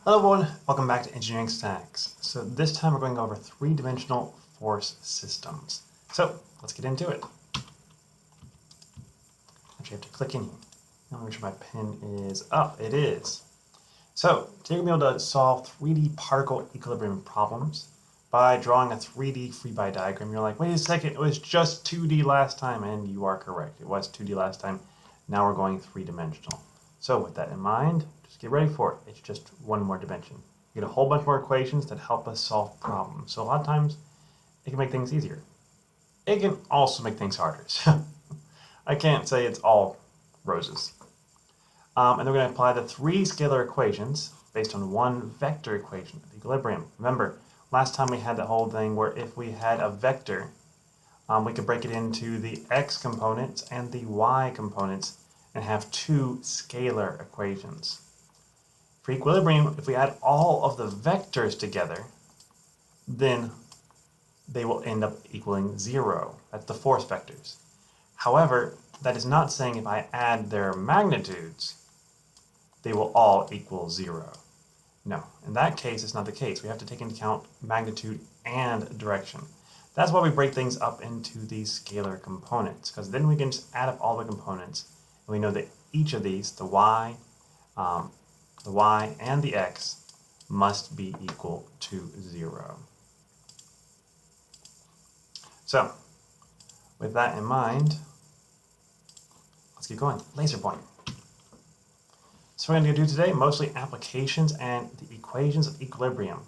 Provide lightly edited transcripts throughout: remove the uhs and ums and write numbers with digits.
Hello everyone, welcome back to Engineering Statics. So this time we're going over three-dimensional force systems. So let's get into it. Actually, I have to click in here. Let me make sure my pen is up. It is. So today we're going to be able to solve 3D particle equilibrium problems by drawing a 3D free body diagram. You're like, wait a second, it was just 2D last time, and you are correct. It was 2D last time. Now we're going three-dimensional. So with that in mind, just get ready for it. It's just one more dimension. You get a whole bunch more equations that help us solve problems. So a lot of times, it can make things easier. It can also make things harder. So I can't say it's all roses. And then we're going to apply the three scalar equations based on one vector equation of equilibrium. Remember, last time we had the whole thing where if we had a vector, we could break it into the x components and the y components and have two scalar equations. For equilibrium, if we add all of the vectors together, then they will end up equaling 0. That's the force vectors. However, that is not saying if I add their magnitudes, they will all equal 0. No, in that case, it's not the case. We have to take into account magnitude and direction. That's why we break things up into these scalar components, because then we can just add up all the components, and we know that each of these, the y and the x, must be equal to 0. So, with that in mind, let's keep going. Laser point. So we're going to do today mostly applications and the equations of equilibrium.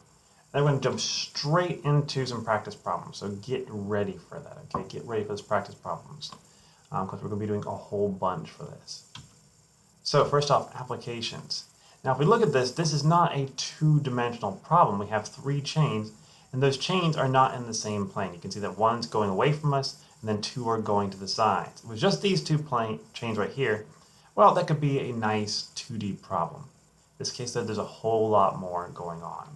Then we're going to jump straight into some practice problems. So get ready for that, okay? Get ready for those practice problems because we're going to be doing a whole bunch for this. So first off, applications. Now if we look at this, this is not a two-dimensional problem. We have three chains, and those chains are not in the same plane. You can see that one's going away from us, and then two are going to the sides. If it was just these two chains right here, well, that could be a nice 2D problem. In this case, there's a whole lot more going on.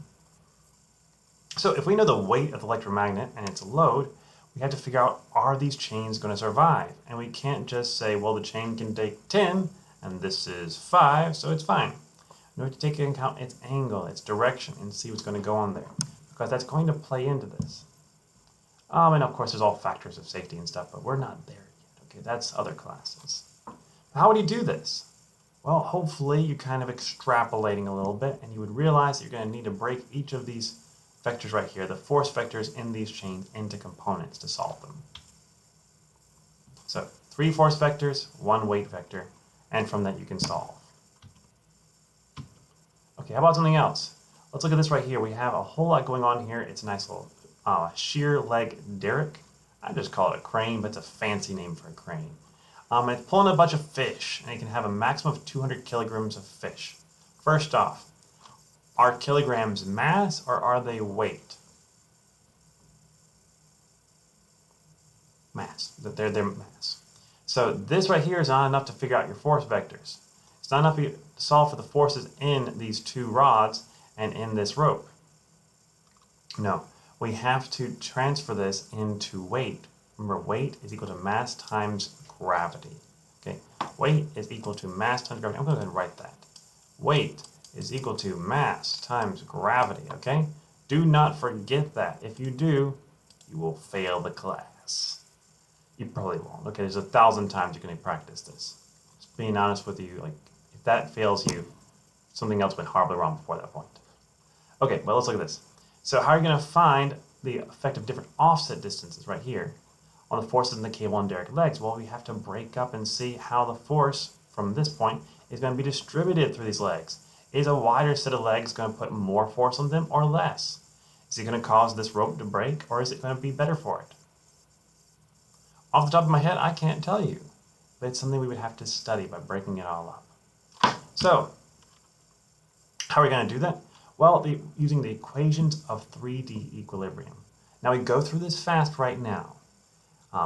So if we know the weight of the electromagnet and its load, we have to figure out, are these chains going to survive? And we can't just say, well, the chain can take 10, and this is 5, so it's fine. We have to take into account its angle, its direction, and see what's going to go on there, because that's going to play into this. And of course, there's all factors of safety and stuff, but we're not there yet. Okay, that's other classes. How would you do this? Well, hopefully you're kind of extrapolating a little bit, and you would realize that you're going to need to break each of these vectors right here, the force vectors in these chains, into components to solve them. So 3 force vectors, 1 weight vector, and from that you can solve. Okay, how about something else? Let's look at this right here. We have a whole lot going on here. It's a nice little shear leg derrick. I just call it a crane, but it's a fancy name for a crane. It's pulling a bunch of fish, and it can have a maximum of 200 kilograms of fish. First off, are kilograms mass or are they weight? Mass. They're mass. So this right here is not enough to figure out your force vectors. It's not enough to solve for the forces in these two rods and in this rope. No, we have to transfer this into weight. Remember, weight is equal to mass times gravity. Okay, weight is equal to mass times gravity. I'm going to go ahead and write that. Weight is equal to mass times gravity, okay? Do not forget that. If you do, you will fail the class. You probably won't. Okay, there's 1,000 times you can practice this. Just being honest with you, like, if that fails you, something else went horribly wrong before that point. Okay, well, let's look at this. So how are you going to find the effect of different offset distances right here on the forces in the cable and derrick legs? Well, we have to break up and see how the force from this point is going to be distributed through these legs. Is a wider set of legs going to put more force on them or less? Is it going to cause this rope to break, or is it going to be better for it? Off the top of my head, I can't tell you, but it's something we would have to study by breaking it all up. So, how are we going to do that? Well, using the equations of 3D equilibrium. Now, we go through this fast right now.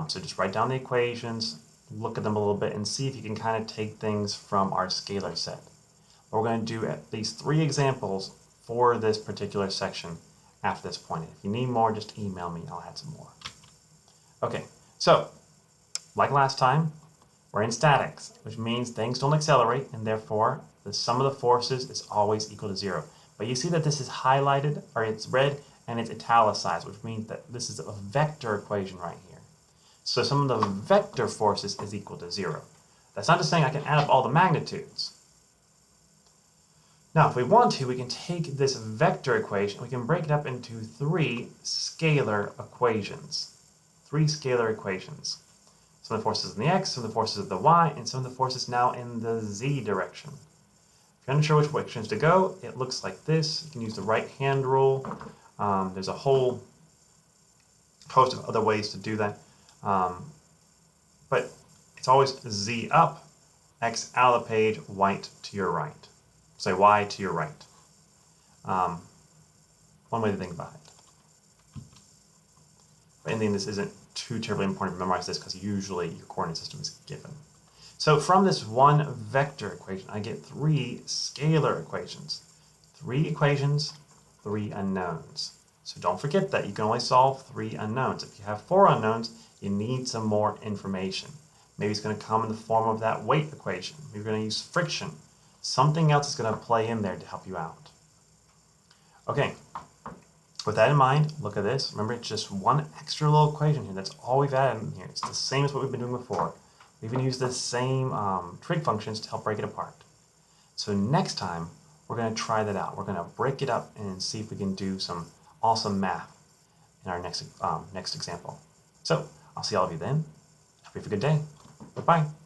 So just write down the equations, look at them a little bit, and see if you can kind of take things from our scalar set. We're going to do at least 3 examples for this particular section after this point. If you need more, just email me. I'll add some more. Okay, so like last time, we're in statics, which means things don't accelerate, and therefore the sum of the forces is always equal to 0. But you see that this is highlighted, or it's red, and it's italicized, which means that this is a vector equation right here. So sum of the vector forces is equal to 0. That's not just saying I can add up all the magnitudes. Now, if we want to, we can take this vector equation, we can break it up into 3 scalar equations. 3 scalar equations. Some of the forces in the x, some of the forces in the y, and some of the forces now in the z direction. If you're unsure which directions to go, it looks like this. You can use the right-hand rule. There's a whole host of other ways to do that. But it's always z up, x out of the page, y to your right. Say y to your right. One way to think about it. But in the end, this isn't too terribly important to memorize this because usually your coordinate system is given. So from this one vector equation, I get 3 scalar equations. 3 equations, 3 unknowns. So don't forget that you can only solve 3 unknowns. If you have 4 unknowns, you need some more information. Maybe it's going to come in the form of that weight equation. Maybe you're going to use friction. Something else is going to play in there to help you out. Okay, with that in mind, look at this. Remember, it's just one extra little equation here. That's all we've added in here. It's the same as what we've been doing before. We even use the same trig functions to help break it apart. So next time, we're going to try that out. We're going to break it up and see if we can do some awesome math in our next example. So I'll see all of you then. Hope you have a good day. Bye-bye.